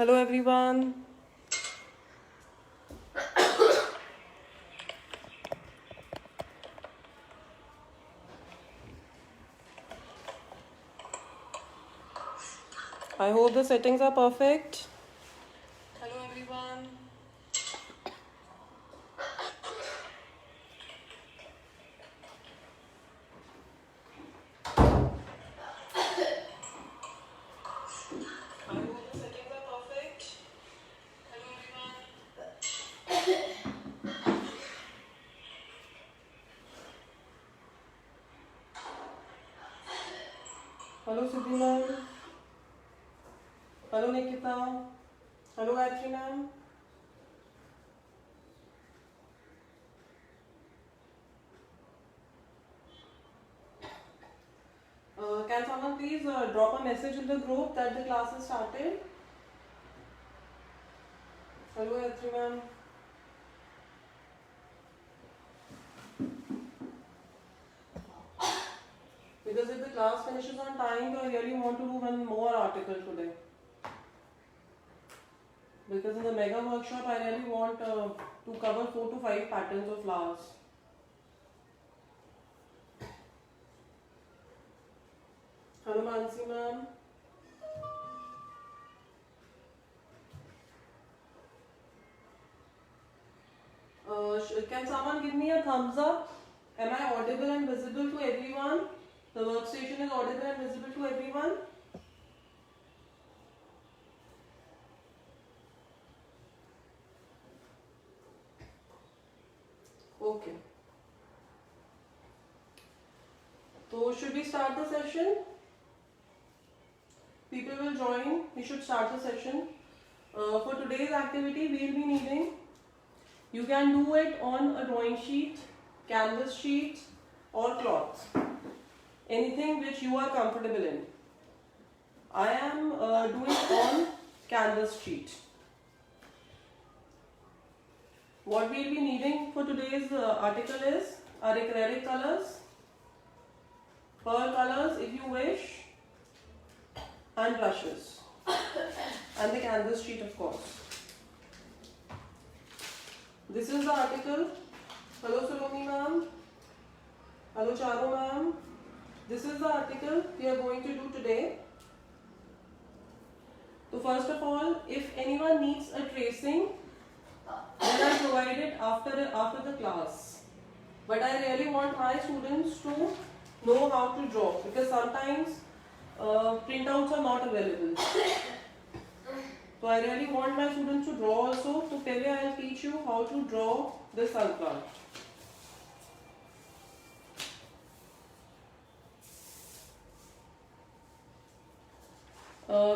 Hello everyone. I hope the settings are perfect. Hello everyone. I hope the settings are perfect. Hello everyone. Hello Siddhi ma'am. Hello Nikita. Hello Gayatri ma'am. Can someone please drop a message in the group that the class has started? Hello Gayatri ma'am. Because if the class finishes on time, I really want to do one more article today. Because in the mega workshop, I really want to cover 4 to 5 patterns of flowers. Hello Mansi ma'am. Can someone give me a thumbs up? Am I audible and visible to everyone? The workstation is audible and visible to everyone? Okay. So should we start the session? People will join. We should start the session. For today's activity, we will be needing, you can do it on a drawing sheet, canvas sheet or cloth. Anything which you are comfortable in. I am doing on canvas sheet. What we will be needing for today's article is our acrylic colors, pearl colors if you wish, and brushes, and the canvas sheet of course. This is the article. Hello Saloni ma'am. Hello Charu ma'am. This is the article we are going to do today. So first of all, if anyone needs a tracing, then I provide it after the class. But I really want my students to know how to draw, because sometimes printouts are not available. So I really want my students to draw also. So pehle I will teach you how to draw this sunflower.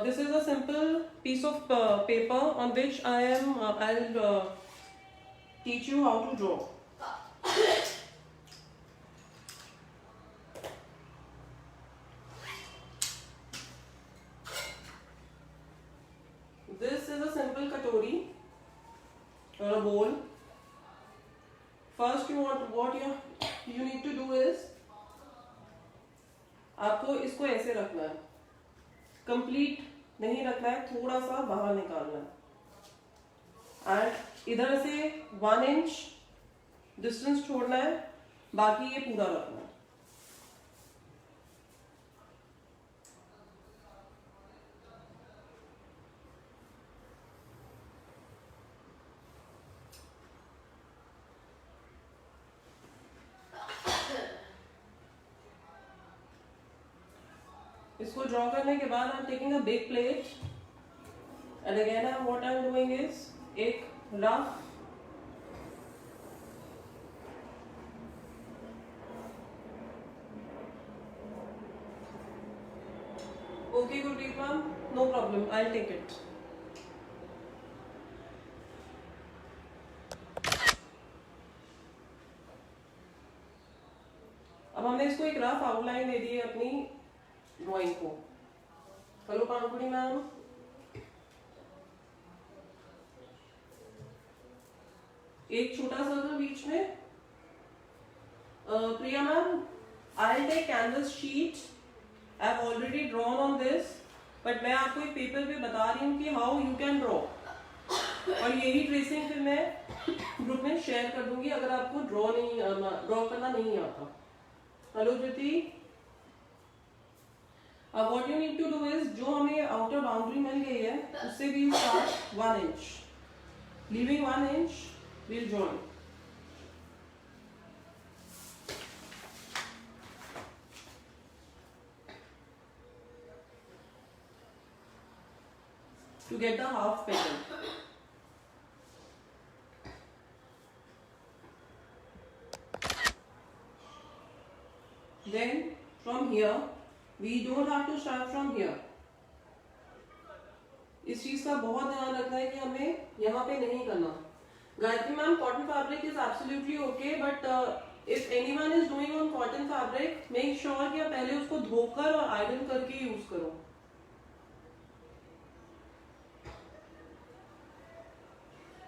This is a simple piece of paper on which I'll teach you how to draw. This is a simple katori or a bowl. First what you need to do is, आपको इसको ऐसे रखना है, complete नहीं रखना है, थोड़ा सा बाहर निकालना है, एंड इधर से 1 इंच डिस्टेंस छोड़ना है, बाकी ये पूरा रखना है. इसको ड्रॉ करने के बाद I am taking a big plate, and again what I am doing is एक rough Okay, Gurpreet ma'am, no problem, I'll take it. अब हमने इसको एक रफ आउटलाइन दे दी है अपनी ड्राइंग को. Hello Panpuri ma'am. एक छोटा सर्कल बीच में. Priya ma'am, I'll take canvas sheet. I've already drawn on this. But मैं आपको एक पेपर पे बता रही हूँ कि हाउ यू कैन ड्रॉ, और यही ट्रेसिंग फिर मैं ग्रुप में शेयर कर दूंगी अगर आपको ड्रॉ करना नहीं आता। हेलो ज्योति, अब what you need to do is, जो हमें आउटर बाउंड्री मिल गई है उससे भी start 1 inch, leaving 1 inch will join. To get the half petal. Then from here we don't have to start from here. इस चीज का बहुत ध्यान रखना है कि हमें यहाँ पे नहीं करना। Gayatri ma'am, cotton fabric is absolutely okay, but if anyone is doing on cotton fabric, make sure कि आप पहले उसको धोकर और आयरन करके यूज करो।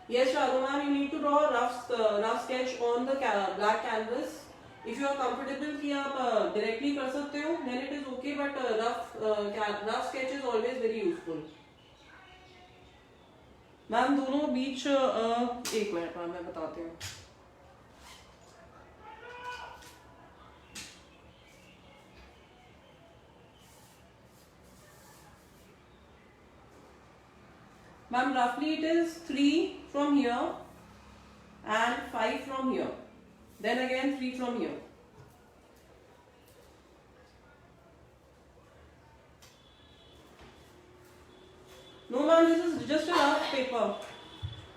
Yes, Sharu ma'am, you need to draw a rough sketch on the black canvas. If you are comfortable कि आप directly कर सकते हो, then it is okay, but rough sketch is always very useful. Ma'am दोनों बीच एक minute ma'am मैं बताती हूँ। Ma'am, roughly it is 3 from here and 5 from here. Then again 3 from here. No ma'am, this is just a rough paper,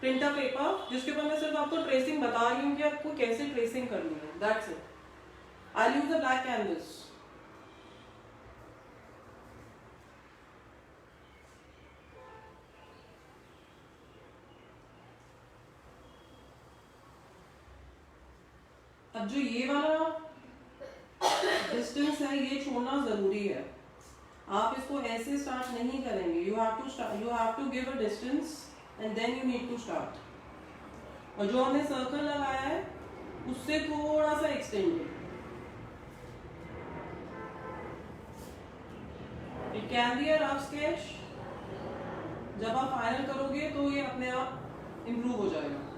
printer paper, जिसके ऊपर मैं सिर्फ आपको ट्रेसिंग बता रही हूँ कि आपको कैसे ट्रेसिंग करनी है। That's it. I'll use the black canvas. अब जो ये वाला डिस्टेंस है ये छोड़ना जरूरी है। आप इसको ऐसे स्टार्ट नहीं करेंगे। You have to give a distance and then you need to start. और जो हमने सर्कल लगाया है उससे थोड़ा सा extended. It can be a rough sketch. जब आप फाइनल करोगे तो ये अपने आप इम्प्रूव हो जाएगा।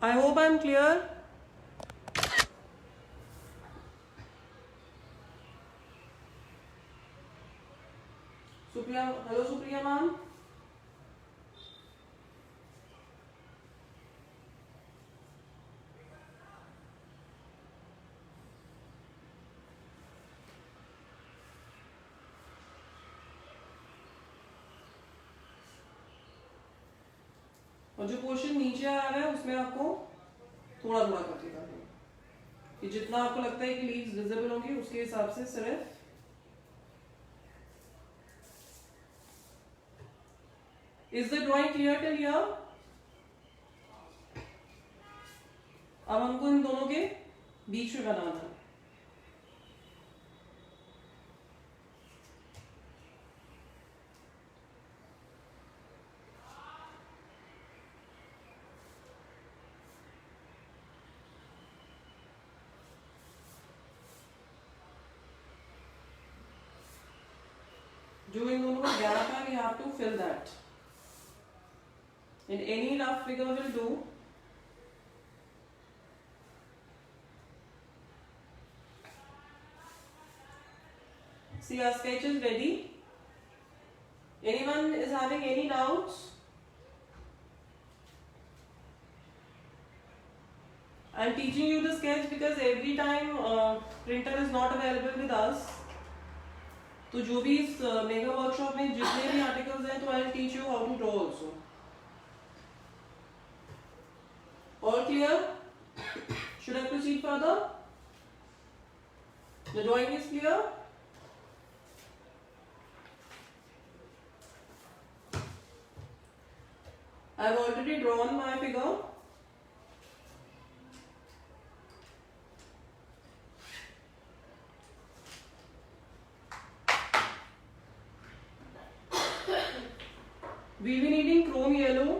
I hope I'm clear. Supriya, hello Supriya ma'am. और जो पोर्शन नीचे आ रहा है उसमें आपको थोड़ा थोड़ा करके करना है कि जितना आपको लगता है कि लीव्स विजिबल होंगी उसके हिसाब से सिर्फ। Is the drawing clear till here? अब हमको इन दोनों के बीच में बनाना है। जो इन दोनों का गैप है, we have to fill that. And any rough figure will do. See, our sketch is ready. Anyone is having any doubts? I am teaching you the sketch because every time printer is not available with us. तो जो भी इस mega workshop में जितने भी articles हैं तो I will teach you how to draw also. All clear? Should I proceed further? The drawing is clear? I have already drawn my figure. We will be needing chrome yellow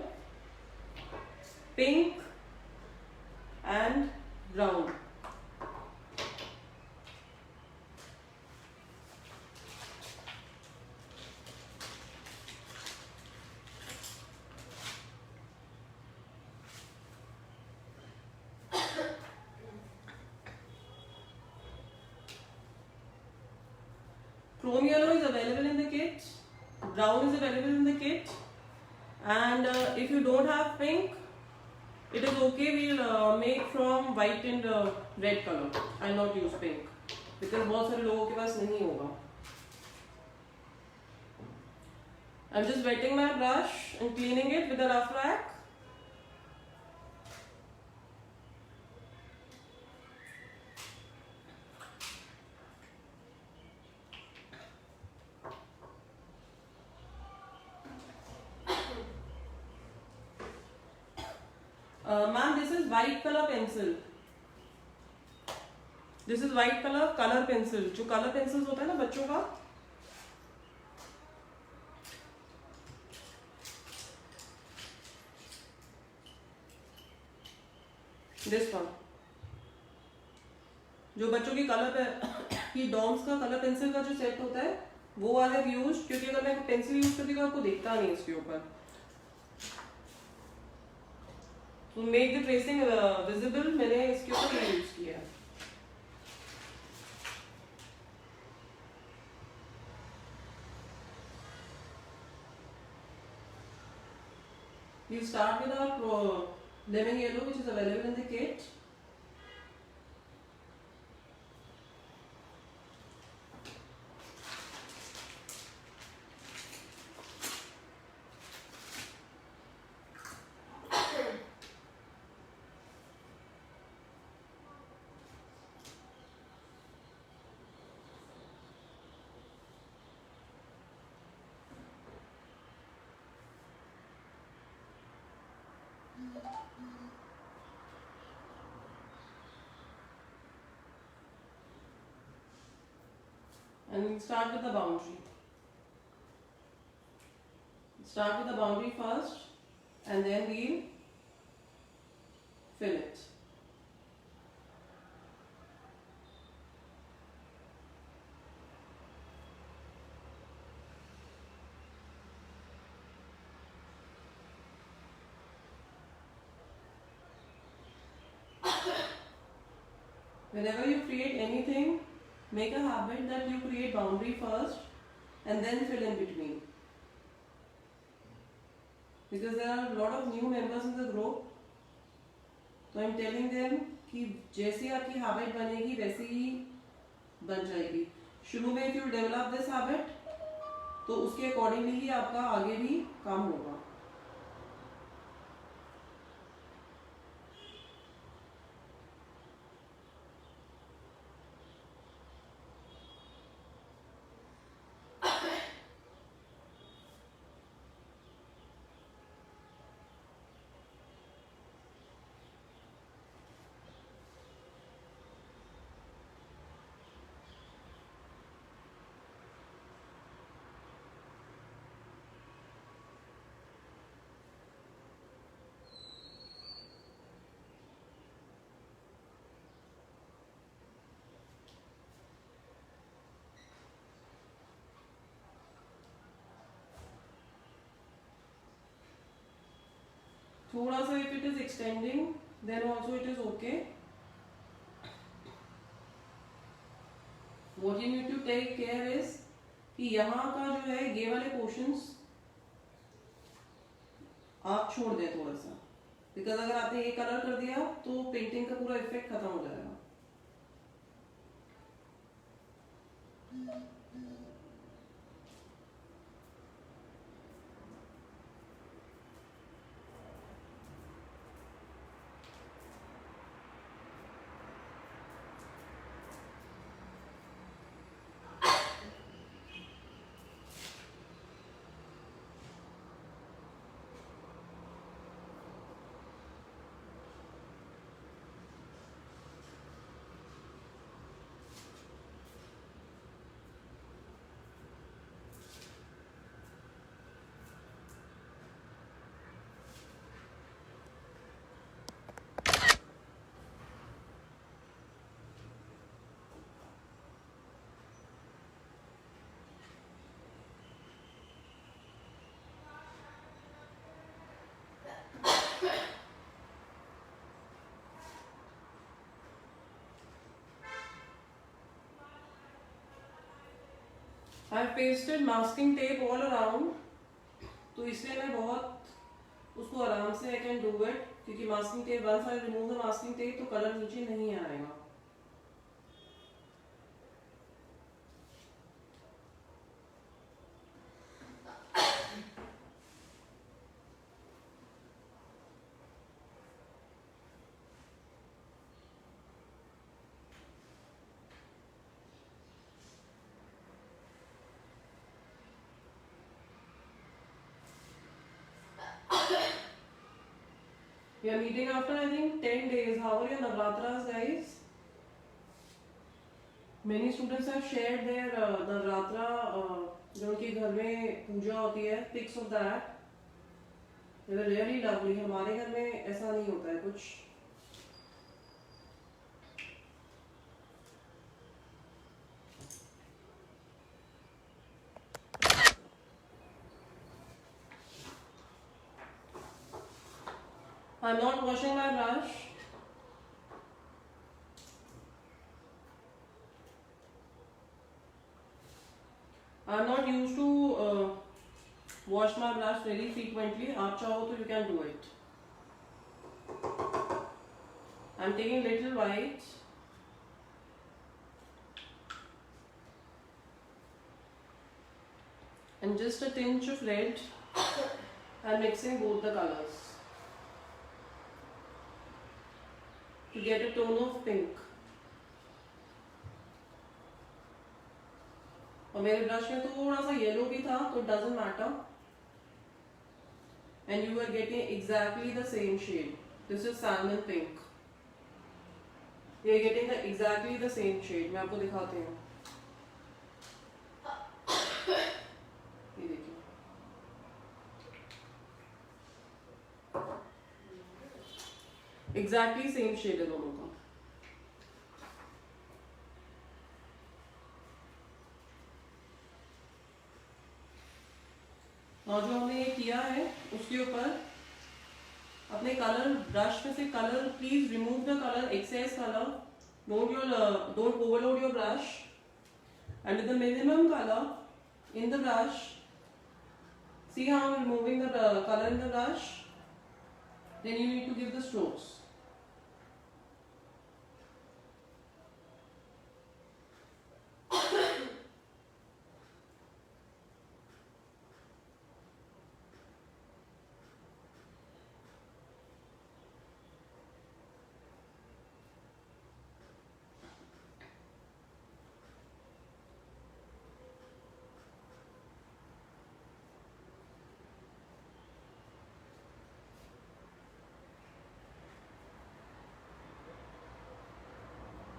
chrome yellow is available in the kit, brown is available in the kit, and if you don't have pink, it is okay. We'll make from white and red color. I'll not use pink because बहुत सारे लोगों के पास नहीं होगा. I'm just wetting my brush and cleaning it with a rough rag. Ma'am, this is white color pencil. This is white color pencil. जो color pencils होता है ना बच्चों का, this one. जो बच्चों की की डॉम्स का कलर पेंसिल का जो सेट होता है वो आई हैव यूज्ड, क्योंकि अगर मैं पेंसिल यूज करती हूँ आपको दिखता नहीं इसके ऊपर. तो मेक द ट्रेसिंग विजिबल मैंने इसके ऊपर यूज किया. We start with our lemon yellow, which is available in the kit. And we'll start with the boundary. Start with the boundary first, and then we'll fill it. Whenever you create anything, make a habit that you create boundary first and then fill in between. Because there are a lot of new members in the group, so I'm telling them कि जैसे आपकी habit बनेगी वैसे ही बन जाएगी. शुरू में if you develop this habit, तो उसके accordingly ही आपका आगे भी काम होगा. थोड़ा सा if it is extending, then also it is okay. What you need to take care is कि यहाँ का जो है ये वाले पोर्शंस आप छोड़ दें थोड़ा सा, बिकॉज अगर आपने ये कलर कर दिया तो पेंटिंग का पूरा इफेक्ट खत्म हो जाएगा. I pasted masking tape all around, तो इसलिए मैं बहुत उसको आराम से आई कैन डू इट, क्योंकि masking tape once I remove the masking tape तो कलर नीचे नहीं आएगा. We are meeting after I think 10 days. How are your Navratras, guys? Many students have shared their Navratra, जो उनके घर में पूजा होती है, pics of that. They were really lovely. हमारे घर में ऐसा नहीं होता है कुछ. I'm not washing my brush. I'm not used to wash my brush very frequently. आप चाहो तो you can do it. I'm taking little white. And just a tinge of red. I'm mixing both the colors to get a tone of pink. और मेरे brush में थोड़ा सा yellow भी था, तो doesn't matter. And you are getting exactly the same shade. This is salmon pink. You are getting exactly the same shade. मैं आपको दिखाती हूँ. ये देखिए. Exactly same shade है दोनों का. और जो हमने ये किया है उसके ऊपर अपने कलर ब्रश में से colour, please remove the colour, excess colour. Don't overload your brush. And with the minimum color in the brush, see how I'm removing the color in the brush. Then you need to give the strokes.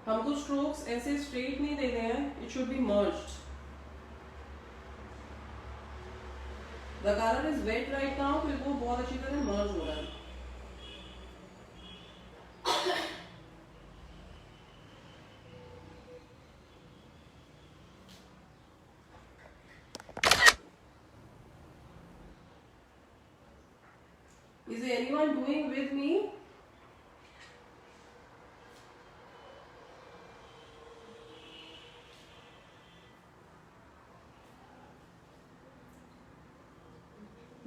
हमको strokes ऐसे straight नहीं देने हैं, it should be merged. The colour is wet right now, तो वो बहुत अच्छी तरह मर्ज हो रहा है. Is anyone doing with me?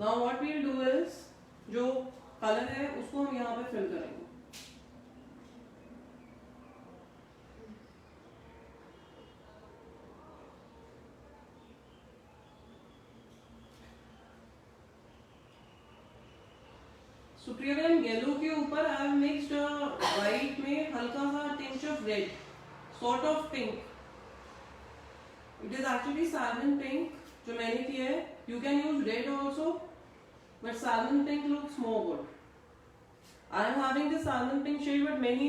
Now what we'll do is, जो कलर है उसको हम यहाँ पे फिल करेंगे. सुप्रिया येलो के ऊपर आई हैव मिक्स्ड व्हाइट में हल्का सा tinge of red, sort of pink. It is actually salmon pink जो मैंने किया है. You can use red also, but salmon pink looks more good. I am having this salmon pink shade, but many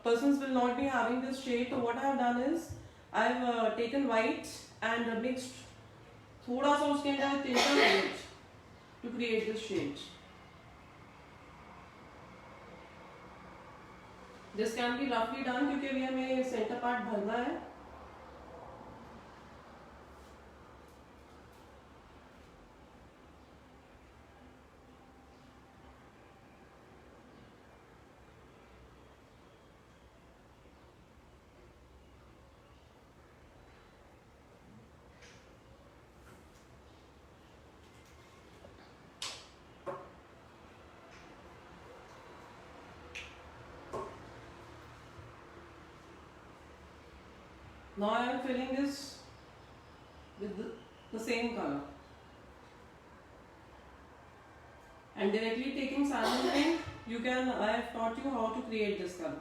persons will not be having this shade. So what I have done is I have taken white and mixed थोड़ा सा उसके अंदर tinge of red to create this shade. This can be roughly done क्योंकि अभी हमें center part भरना है. Now I am filling this with the same color. And directly taking salmon pink, I have taught you how to create this color.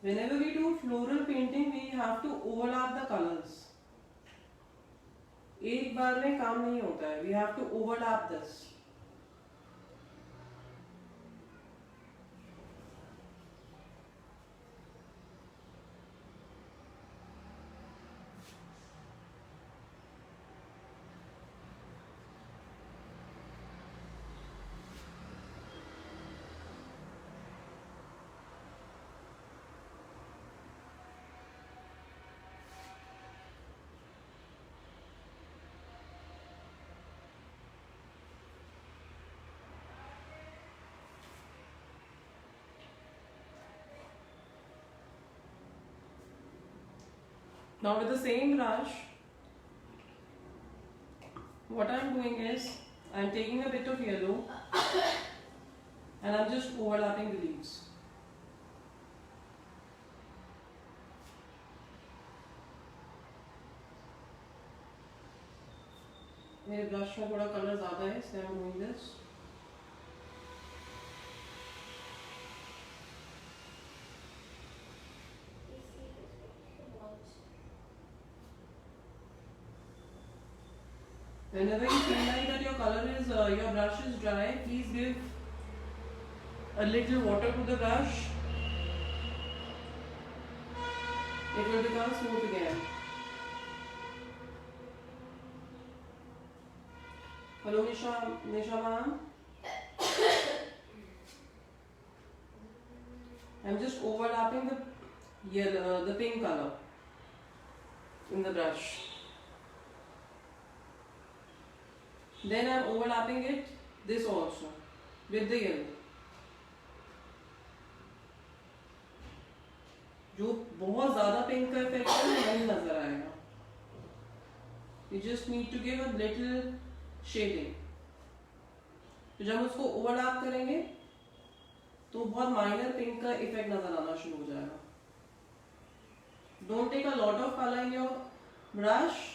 Whenever we do floral painting, we have to overlap the colors. एक बार में काम नहीं होता है. We have to overlap this. Now with the same brush, what I am doing is, I am taking a bit of yellow and I am just overlapping the leaves. मेरे brush में थोड़ा colour ज़्यादा है, इसलिए I am doing this. Whenever you feel like that your brush is dry, please give a little water to the brush. It will become smooth again. Hello, Nisha ma'am. I'm just overlapping the pink color in the brush. Then I'm overlapping this also with the yellow. जो बहुत ज़्यादा pink का effect है वो नहीं नजर आएगा. You just need to give a little shading. तो जब उसको ओवरलैप करेंगे तो बहुत माइनर पिंक का इफेक्ट नजर आना शुरू हो जाएगा. Don't take a lot of color in your brush.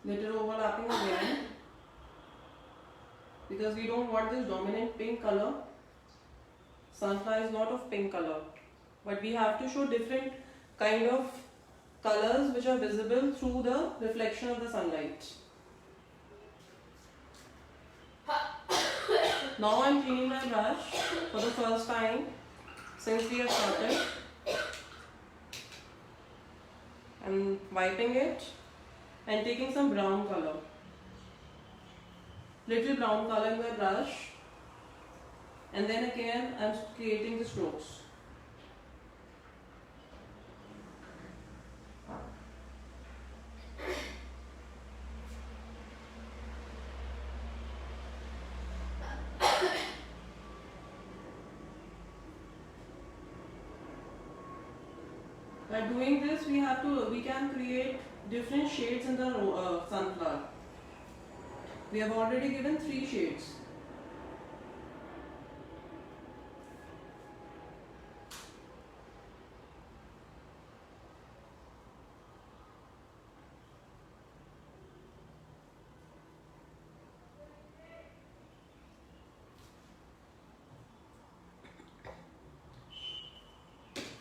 Little overlapping again, because we don't want this dominant pink color. Sunflower is not of pink color, but we have to show different kind of colors which are visible through the reflection of the sunlight. Now I am cleaning my brush for the first time since we have started. I am wiping it and taking some brown color, little brown color in my brush, and then again I am creating the strokes. By doing this, we can create different shades in the sunflower. We have already given 3 shades.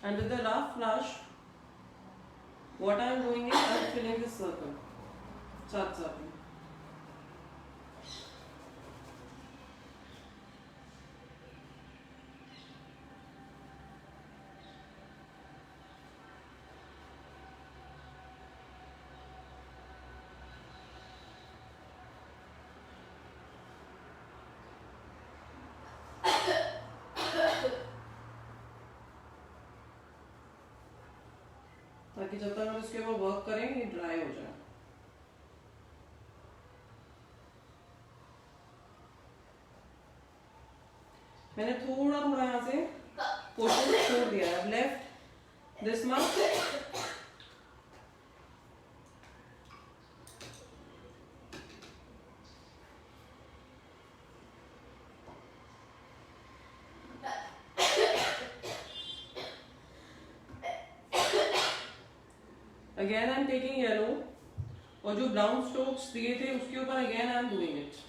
And with the rough brush, what I am doing is I am filling this circle. ताकि जब तक हम इसके ऊपर work करें ये dry हो जाए। मैंने थोड़ा थोड़ा यहाँ से पोर्शन छोड़ दिया है। Left this much, again I am taking yellow, और जो ब्राउन स्ट्रोक्स दिए थे उसके ऊपर again I am doing it.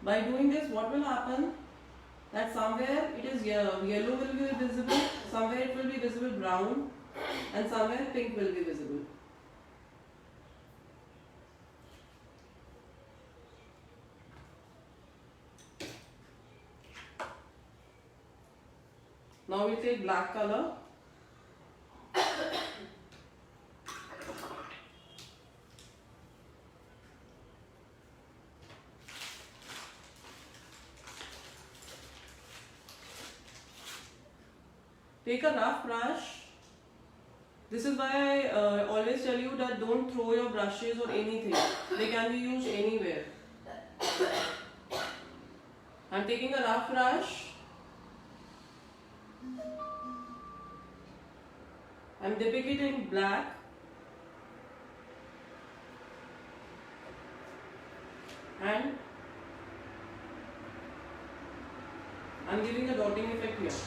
By doing this, what will happen? That somewhere it is yellow will be visible, somewhere it will be visible brown, and somewhere pink will be visible. Now we take black color. Take a rough brush. This is why I always tell you that don't throw your brushes or anything. They can be used anywhere. I'm taking a rough brush. I'm dipping it in black. And I'm giving a dotting effect here.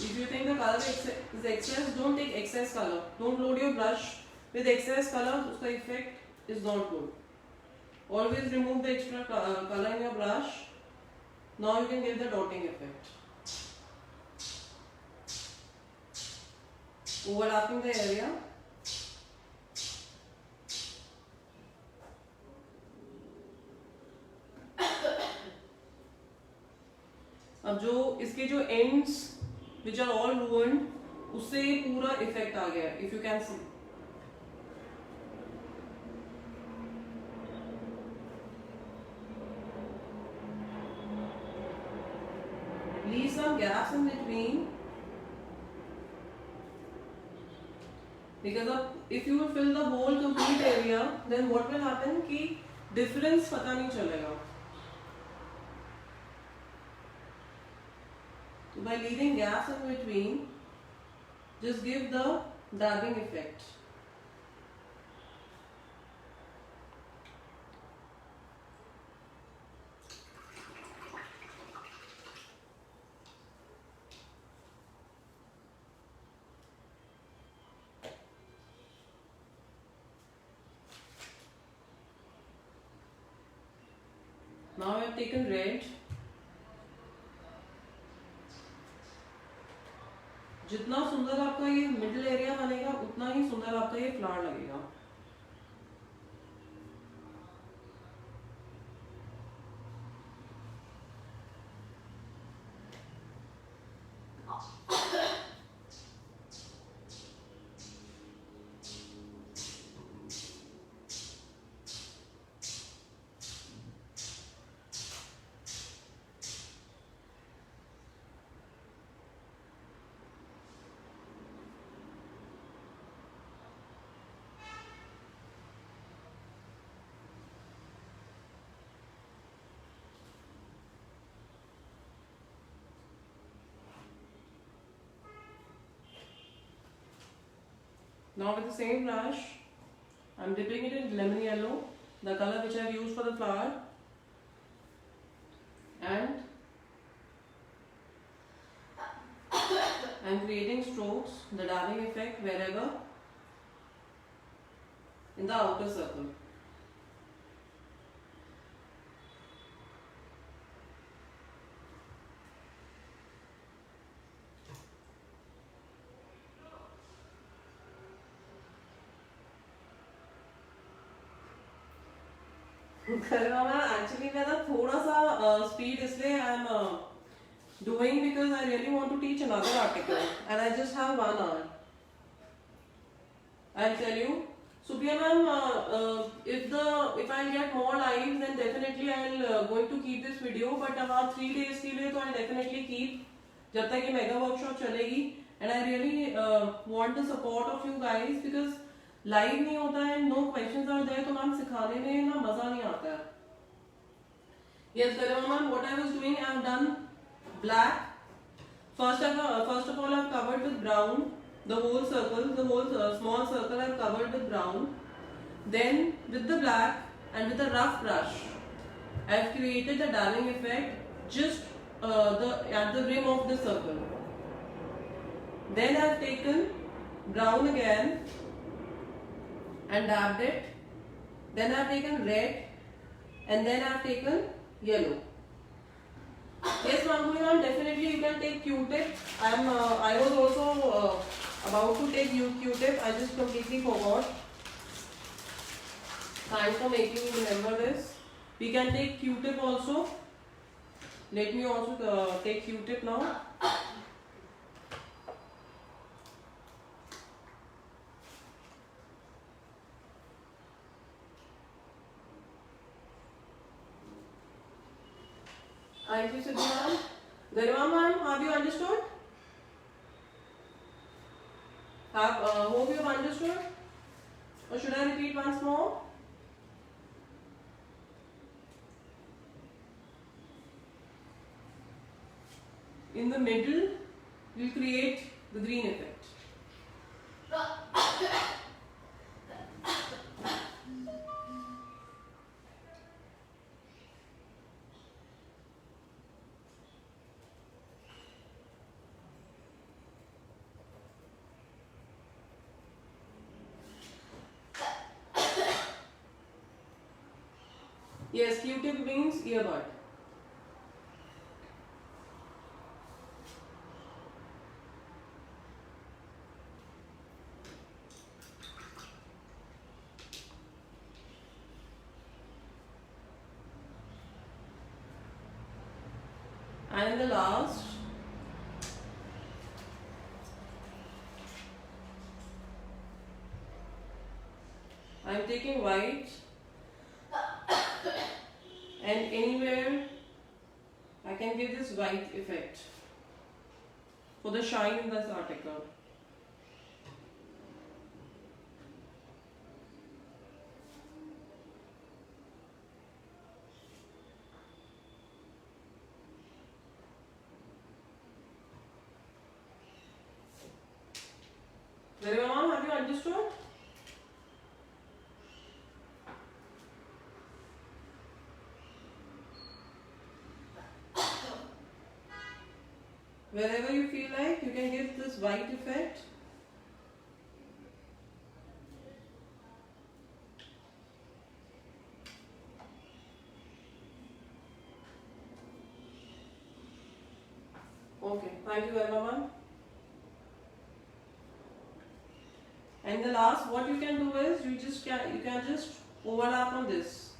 If you think the color is excess, don't take excess color. Don't load your brush with excess color. The effect is not good. Always remove the extra color in your brush. Now you can give the dotting effect. Overlapping the area. अब जो इसके जो ends which are all ruined, उससे ये पूरा effect आ गया है, if you can see. Leave some gaps in between, because if you will fill the whole complete area, then what will happen कि difference पता नहीं चलेगा. So by leaving gaps in between, just give the dabbing effect. Now I have taken red. जितना सुंदर आपका ये middle area बनेगा उतना ही सुंदर आपका ये फ्लावर लगेगा. Now with the same brush, I am dipping it in lemon yellow, the color which I have used for the flower, and I am creating strokes, the dabbing effect wherever in the outer circle. Actually, मैं ना थोड़ा सा speed इसलिए I am doing because I really want to teach another article and I just have 1 hour. I'll tell you. Supriya ma'am, if I get more lives, then definitely I'll going to keep this video. But हाँ 3 days के लिए तो I'll definitely keep जब तक ये mega workshop चलेगी. And I really want the support of you guys because live नहीं होता है, no questions are there, तो मैम सिखाने में ना मजा नहीं आता है. Yes, Garima ma'am, what I was doing, I have done black. First of all, I have covered with brown. The whole circle, the whole small circle I have covered with brown. Then with the black and with a rough brush, I have created the dabbing effect just at the rim of the circle. Then I have taken brown again and dabbed it. Then I have taken red and then I have taken yellow. Yes, Manguli ma'am, definitely you can take Q-tip. I was also about to take Q-tip. I just completely forgot. Thanks for making me remember this. We can take Q-tip also. Let me also take Q-tip now. Thank you, Siddhi ma'am. Garima ma'am, have you understood? Hope you have understood. Or should I repeat once more? In the middle, we'll create the green effect. Yes, Q-tip means earbud. And in the last, I am taking white and anywhere I can give this white effect for the shine in this article. Garima ma'am, have you understood? Wherever you feel like, you can give this white effect. Okay, thank you, Garima ma'am. And the last, what you can do is you can just overlap on this.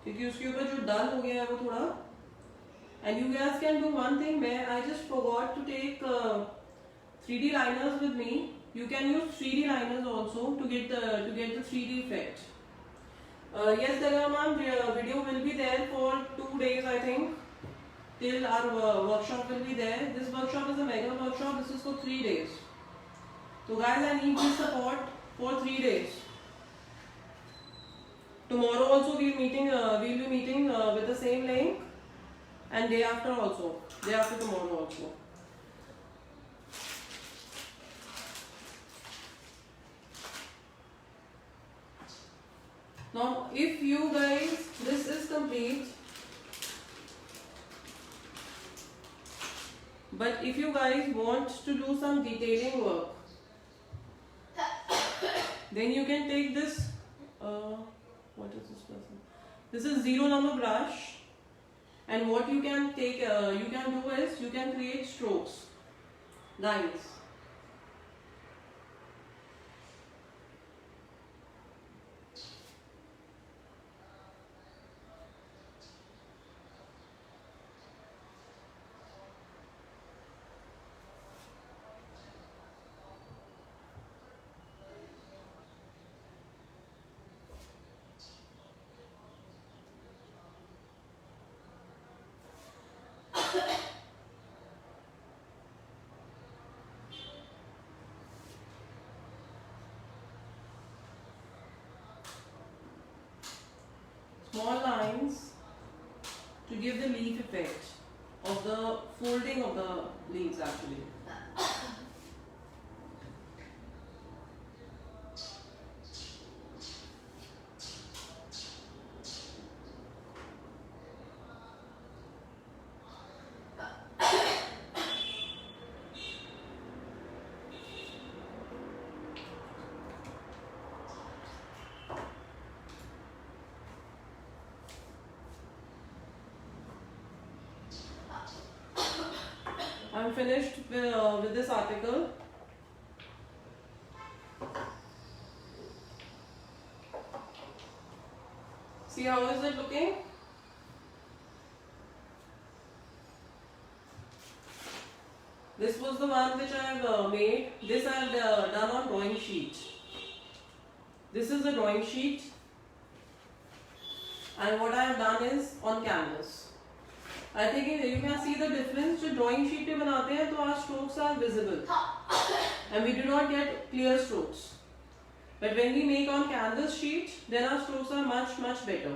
क्योंकि उसके ऊपर जो डल हो गया है वो थोड़ा. And you guys can do one thing. I just forgot to take 3D liners with me. You can use 3D liners also to get the 3D effect. Yes, Garima ma'am, video will be there for 2 days, I think. Till our workshop will be there. This workshop is a mega workshop. This is for 3 days. So guys, I need your support for 3 days. Tomorrow also we'll be meeting with the same link, and day after tomorrow also. Now, if you guys, this is complete. But if you guys want to do some detailing work, then you can take this. What is this person? This is 0 number brush, and what you can take, you can do is you can create strokes, lines. give the leaf effect of the folding of the leaves actually. I'm finished with this article. See how is it looking? This was the one which I have made. This I have done on drawing sheet. This is the drawing sheet, and what I have done is on canvas. I think you can see the difference. जो drawing sheet पे बनाते हैं तो our strokes are visible and we do not get clear strokes. But when we make on canvas sheet, then our strokes are much better.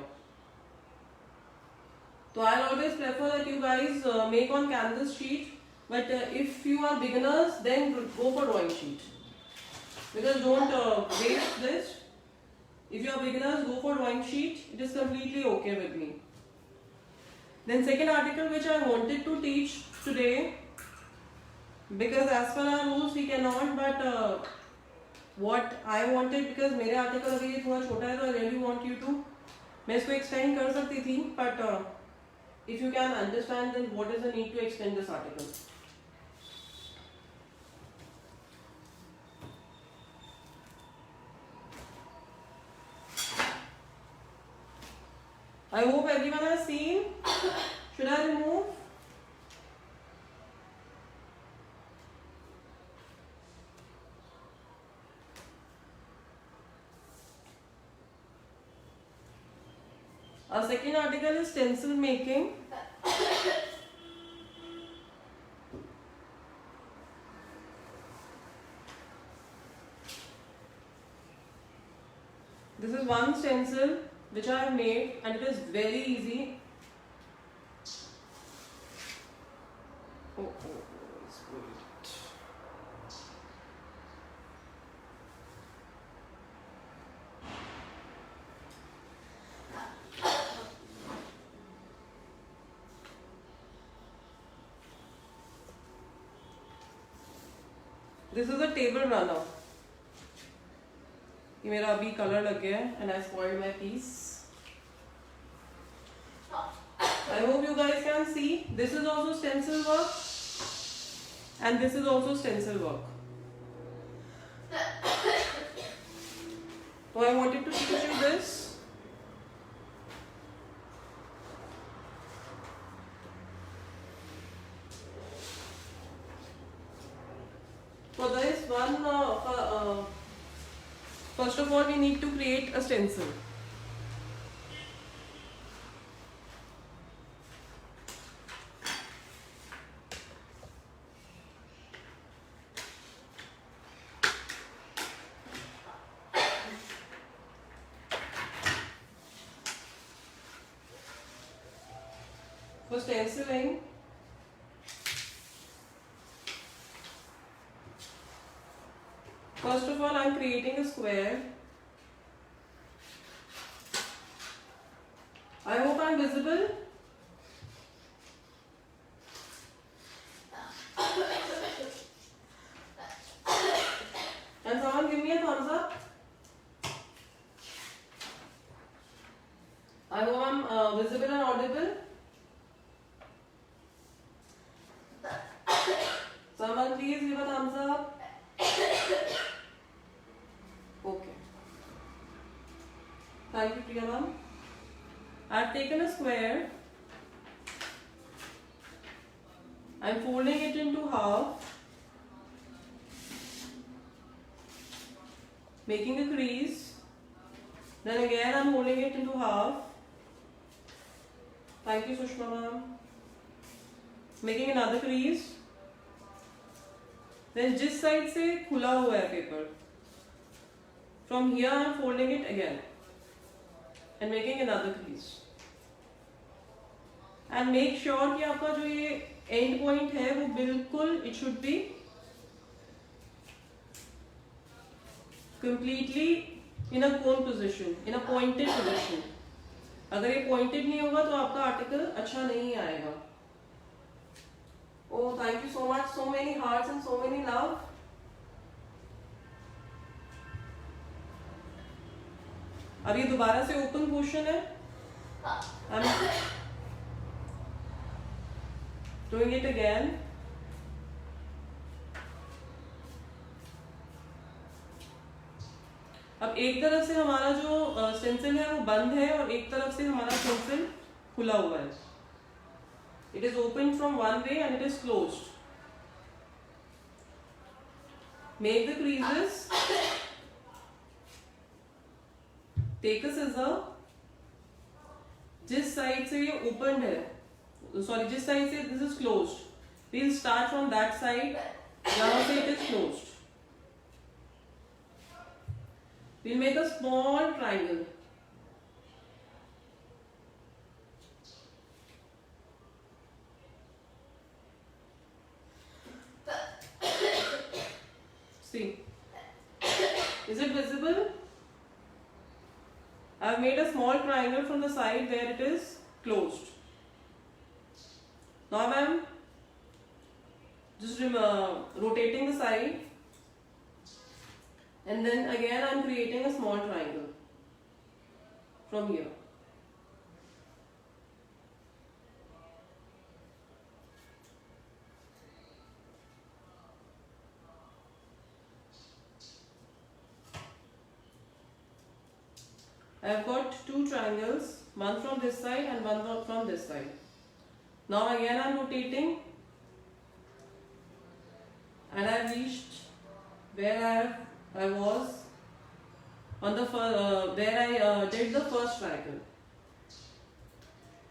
So I always prefer that you guys make on canvas sheet. But if you are beginners, then go for drawing sheet. Because don't waste this. If you are beginners, go for drawing sheet. It is completely okay with me. Then second article which I wanted to teach today, because as per our rules we cannot, but what I wanted, because मेरे article अभी ये थोड़ा छोटा है तो I really want you to, मैं इसको extend कर सकती थी, but if you can understand then what is the need to extend this article. I hope everyone has seen. Should I remove? Our second article is stencil making. This is one stencil which I have made and it is very easy. It's great. This is a table runner. ये मेरा अभी colour लग गया है and I spoiled my piece. I hope you guys can see. This is also stencil work and this is also stencil work. So I wanted to teach you this. For this one, first of all we need to create a stencil. For stenciling, first of all I am creating a square. I hope I am visible. Can someone give me a thumbs up? I hope I am visible and audible. Someone please give a thumbs up. Okay. Thank you, Priya ma'am. I have taken a square. I am folding it into half, making a crease. Then again I am folding it into half. Thank you, Sushma ma'am. Making another crease. Then जिस side से खुला हुआ है paper, from here I am folding it again and making another crease. And make sure कि आपका जो ये and point है वो बिल्कुल it should B completely in a cone position, in a pointed position. अगर ये pointed नहीं होगा तो आपका आर्टिकल अच्छा नहीं आएगा. Oh, thank you so much. So many hearts and so many love. अब ये दोबारा से ओपन क्वेश्चन है. I'm doing it again. अब एक तरफ से हमारा जो स्टेंसिल है वो बंद है और एक तरफ से हमारा स्टेंसिल खुला हुआ है. It is open from one way and it is closed. Make the creases. Take a scissor. जिस साइड से ये ओपन है, सॉरी जिस साइड से this is closed, will start from that side जहां से it is closed. We'll make a small triangle. See, is it visible? I've made a small triangle from the side where it is closed. Now I'm just rotating the side. And then again I am creating a small triangle from here. I have got two triangles, one from this side and one from this side. Now again I am rotating and I have reached where I was on the where I did the first triangle.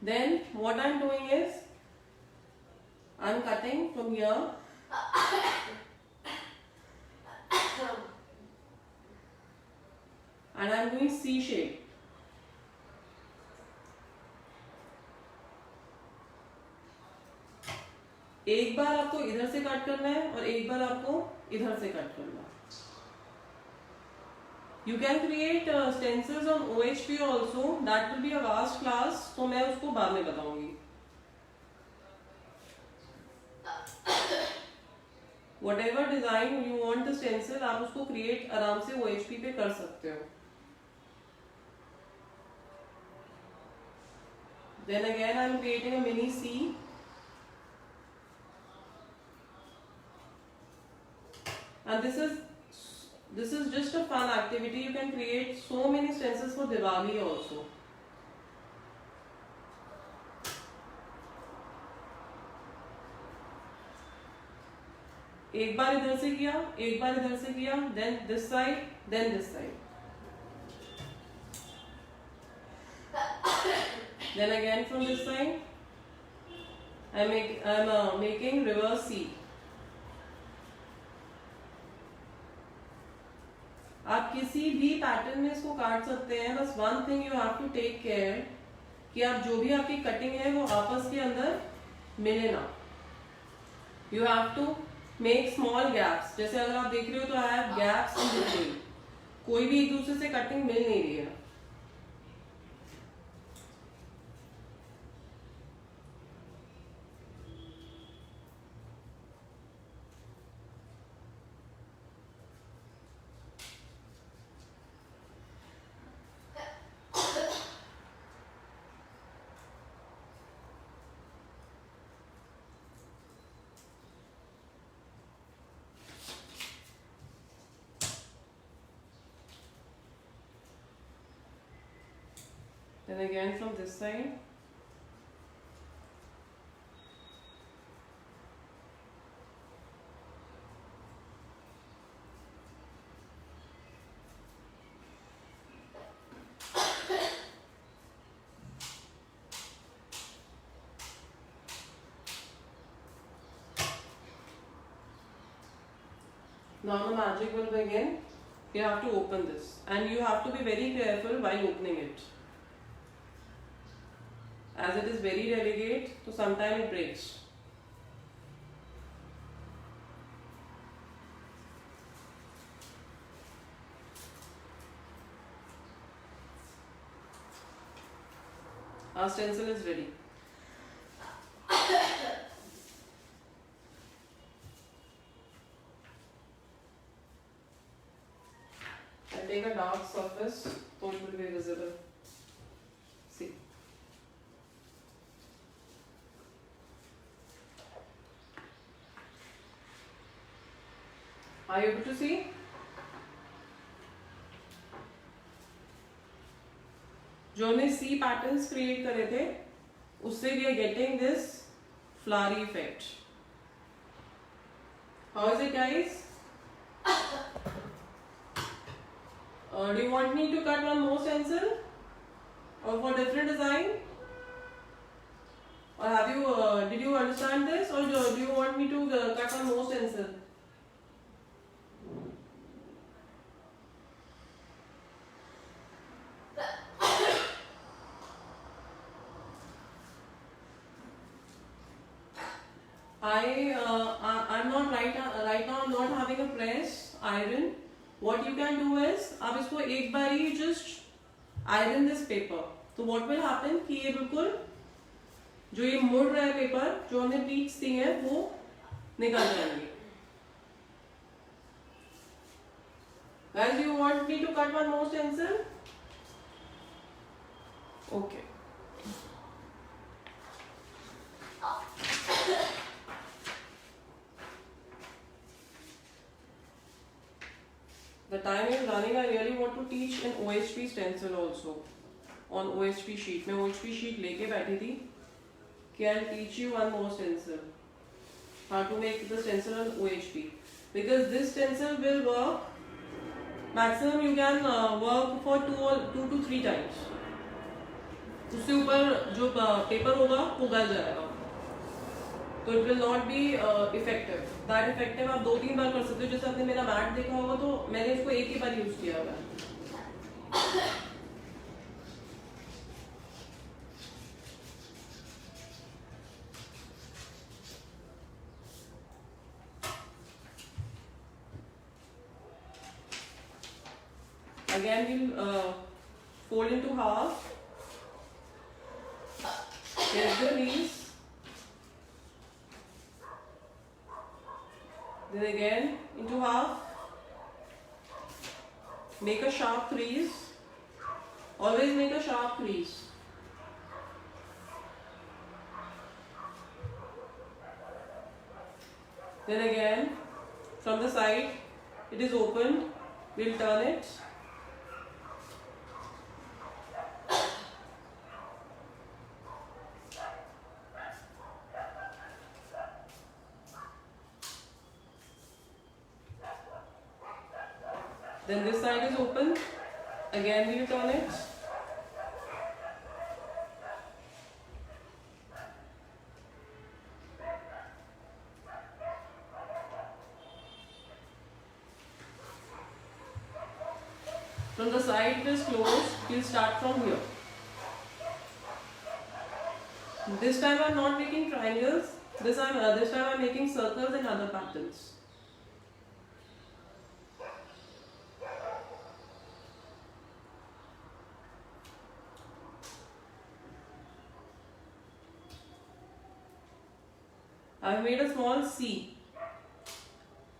Then what I am doing is I am cutting from here and I am doing C shape. एक बार आपको इधर से cut करना है और एक बार आपको इधर से कट करना है. You can create stencils on OHP also. That will be a vast class. तो मैं उसको बाद में बताऊंगी. Whatever design you want the stencil, आप उसको create आराम से OHP पे कर सकते हो. Then again I am creating a mini C. And this is just a fun activity. You can create so many stencils for Diwali also. एक बार इधर से किया, एक बार इधर से किया, then this side, then this side. Then again from this side, I am making reverse C. आप किसी भी पैटर्न में इसको काट सकते हैं. बस one thing you have to take care कि आप जो भी आपकी कटिंग है वो आपस के अंदर मिले ना. You have to make small gaps. जैसे अगर आप देख रहे हो तो I have gaps in between. कोई भी एक दूसरे से कटिंग मिल नहीं रही है. Then again from this side. Now the magic will begin. You have to open this and you have to be very careful while opening it. as it is very delicate, so sometimes it breaks. Our stencil is ready. I'll take a dark surface so it will be visible. See. Are you able to see? जो हमने सी patterns create करे थे उससे we are getting this flowery effect. How is it guys? Do you want me to cut one more stencil or for different design, or have you did you understand this, or do you want me to cut one more stencil? I'm not right now I'm not having a press iron. What you can do is आप इसको एक बार ही just iron this paper. तो what will happen कि ये बिल्कुल जो ये मुड़ रहा है पेपर, जो हमने प्लीट्स दी है वो निकल जाएंगे. Guys, do you want me to cut one more stencil? Okay. The time is running. I really want to teach an OHP stencil also on OHP sheet. मैं OHP sheet लेके बैठी थी कि I'll teach you one more stencil, how to make the stencil on OHP, because this stencil will work maximum you can work for 2 to 3 times. उससे ऊपर जो paper होगा वो गल जाएगा, तो it will not be effective. That effective आप 2-3 बार कर सकते हो. जैसे आपने मेरा मैट देखा होगा तो मैंने इसको एक ही बार यूज किया हुआ है. Again we'll fold into half. Here's the crease. Then again into half. Make a sharp crease. Always make a sharp crease. Then again from the side it is open. We'll turn it. Then this side is open. Again we will turn it. From the side it is closed. We'll start from here. This time I'm not making triangles. This time I'm making circles and other patterns. I've made a small C.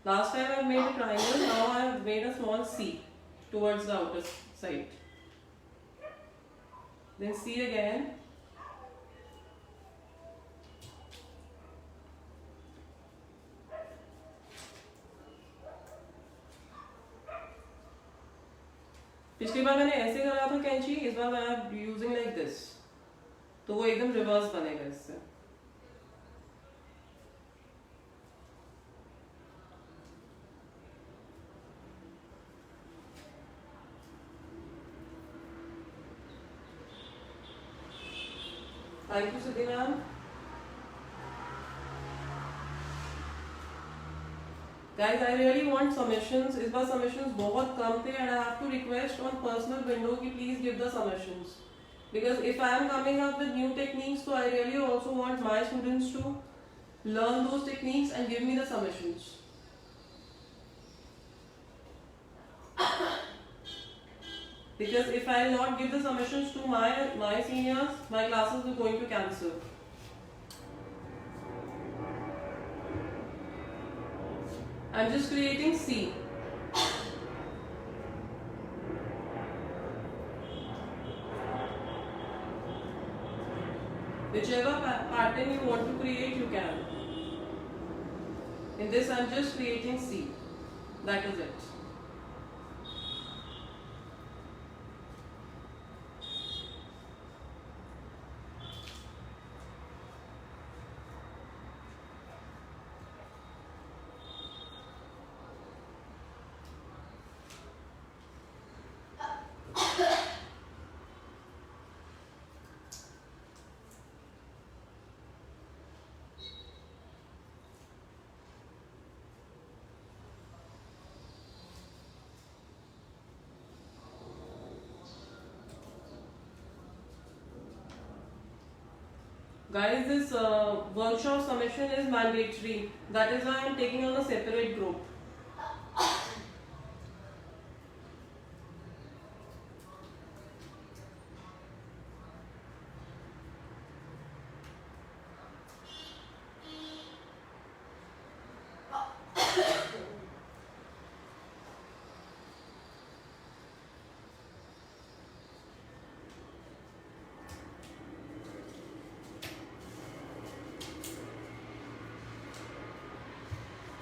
Last time I've made a triangle, now I've made a small C towards the outer side. Then C again. पिछली बार मैंने ऐसे करा था कैंची, इस बार मैं am using like this. तो वो एकदम रिवर्स बनेगा इससे. Thank you, Siddhi ma'am. Guys, I really want submissions. इस बार submissions बहुत कम थे and I have to request on personal window कि please give the submissions. Because if I am coming up with new techniques, so I really also want my students to learn those techniques and give me the submissions. Because if I will not give the submissions to my seniors, my classes are going to cancel. I'm just creating C. Whichever pattern you want to create, you can. In this, I'm just creating C. That is it. Guys, this workshop submission is mandatory. That is why I am taking on a separate group.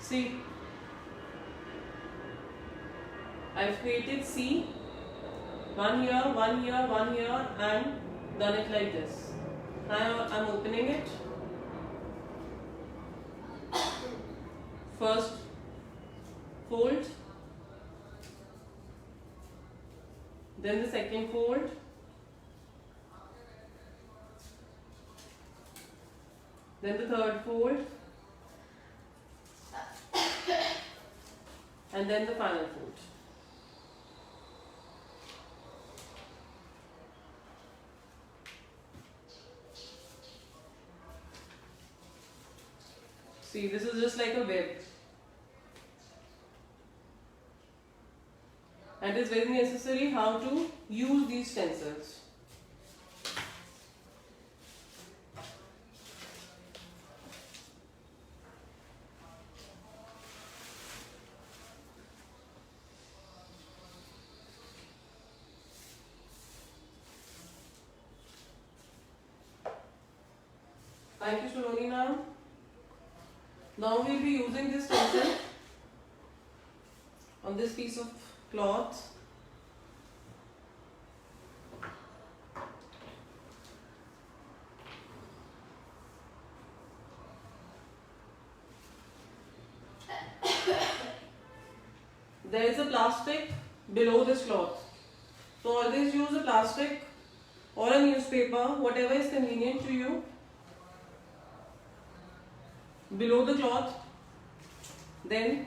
See, I've created C, one here, one here, one here, and done it like this. Now I'm opening it. First fold, then the second fold, then the third fold, and then the final fold. See, this is just like a web. And it is very necessary how to use these stencils. Thank you, Shaloni ma'am. Now we will be using this stencil on this piece of cloth. There is a plastic below this cloth. So always use a plastic or a newspaper, whatever is convenient to you, below the cloth. Then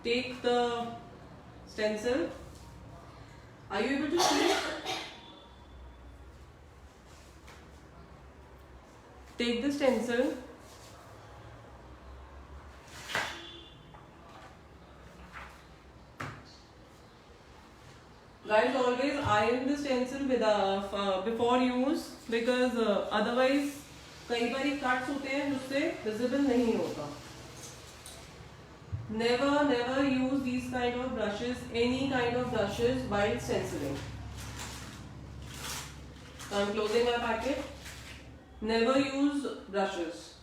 take the stencil. Are you able to see? Take the stencil. Guys, always iron the stencil with before use, because otherwise कई बार cuts होते हैं जिससे visible नहीं होता. Never use these kind of brushes, any kind of brushes while stenciling. So I'm closing my packet. Never use brushes.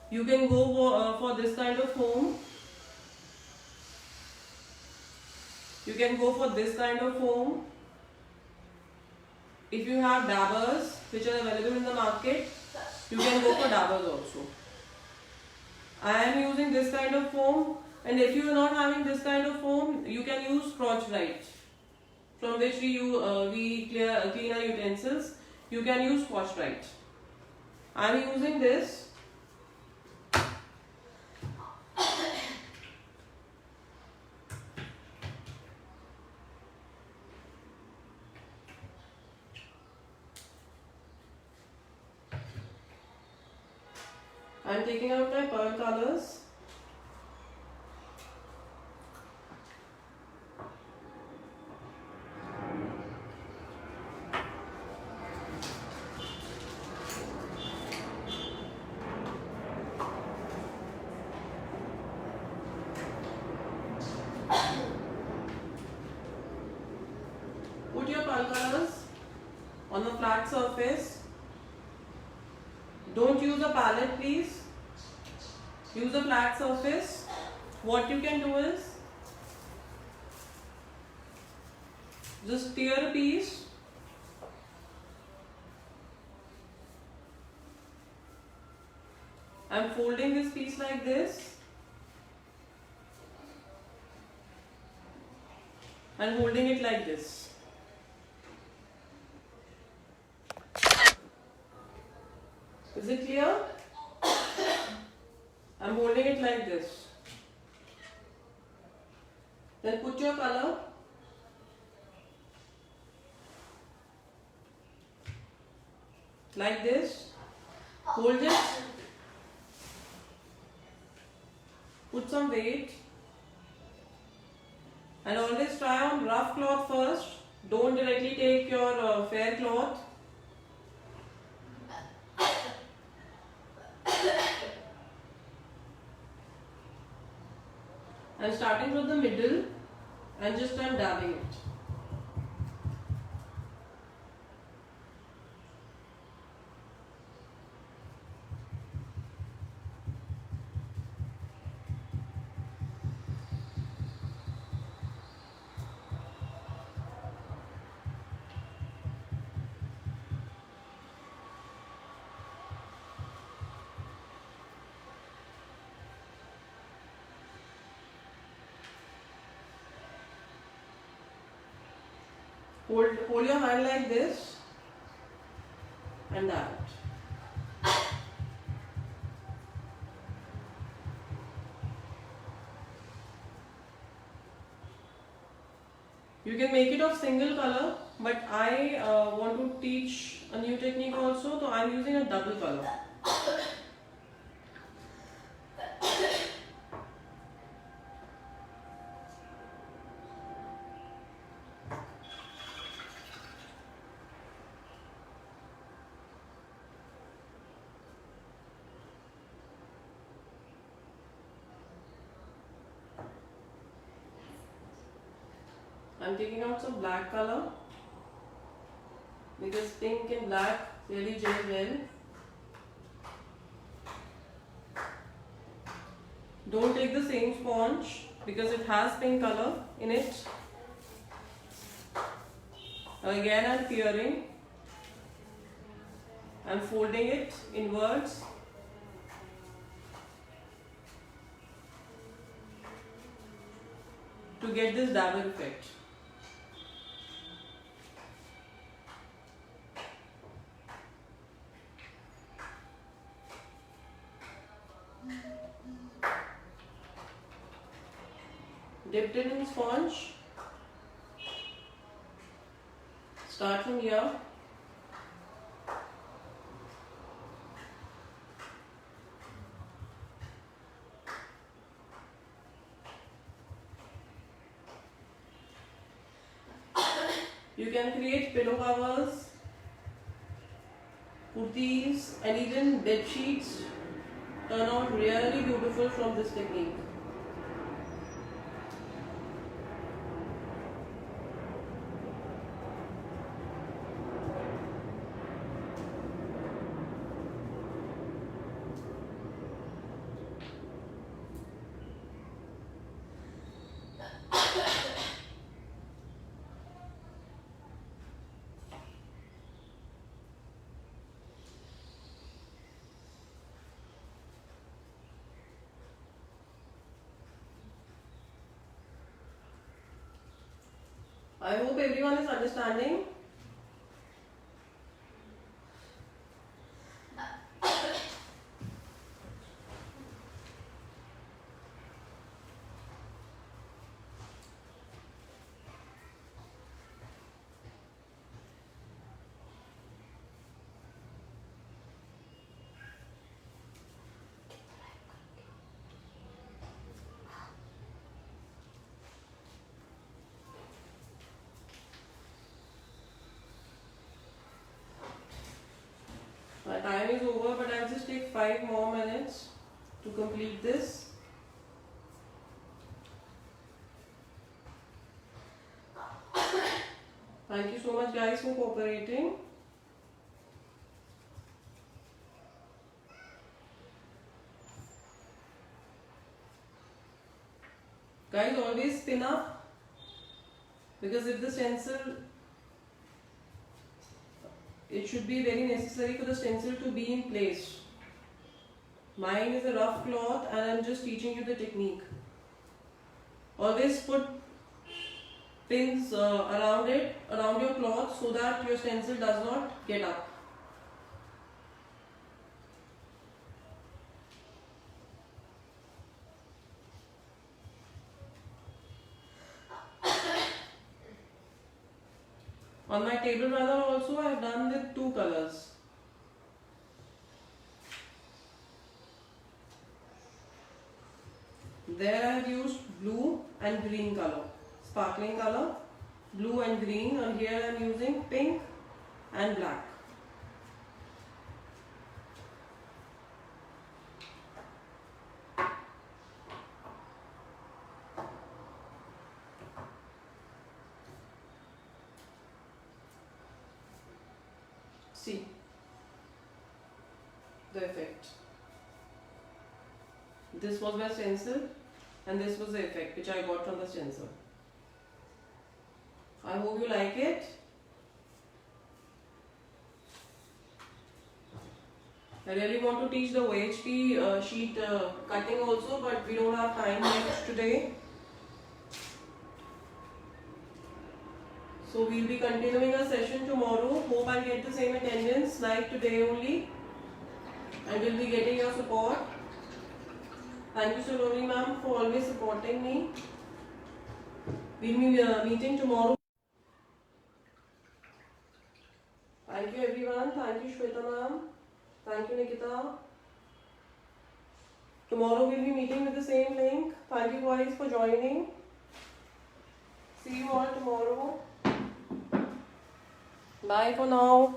You can go for this kind of foam. You can go for this kind of foam. If you have dabbers which are available in the market, you can go for dabbers also. I am using this kind of foam, and if you are not having this kind of foam, you can use Scotch-Brite, from which we clean our utensils. You can use Scotch-Brite. I am using this. I'm taking out my pearl colors. Put your pearl colors on a flat surface. Don't use a palette, please. Use a flat surface. What you can do is just tear a piece. I'm folding this piece like this and holding it like this. Is it clear? I'm holding it like this. Then put your color. Like this. Hold it. Put some weight. And always try on rough cloth first. Don't directly take your fair cloth. I'm starting from the middle and just I'm dabbing it. Hold your hand like this and dab it. You can make it of single color, but I want to teach a new technique also, so I am using a double color. I'm taking out some black color because pink and black really gel well. Don't take the same sponge because it has pink color in it. Again I'm tearing. I'm folding it inwards. To get this dabber effect. Dipped it in sponge. Start from here. You can create pillow covers, kurtis, and even bed sheets. Turn out really beautiful from this technique. I hope everyone is understanding. time is over, but I'll just take 5 more minutes to complete this. Thank you so much guys for cooperating. Guys, always spin up, because if the stencil, it should be very necessary for the stencil to be in place. Mine is a rough cloth and I'm just teaching you the technique. Always put pins around it, around your cloth, so that your stencil does not get up. On my table runner also I have done with 2 colors. There I have used blue and green color, sparkling color, blue and green, and here I am using pink and black. See the effect. This was my stencil and this was the effect which I got from the stencil. I hope you like it. I really want to teach the OHP sheet cutting also, but we don't have time yet today. So we'll be continuing our session tomorrow. Hope I get the same attendance like today only. And we'll be getting your support. Thank you Saloni ma'am for always supporting me. We'll be meeting tomorrow. Thank you everyone. Thank you Shweta ma'am. Thank you Nikita. Tomorrow we'll be meeting with the same link. Thank you guys for joining. See you all tomorrow. Bye for now.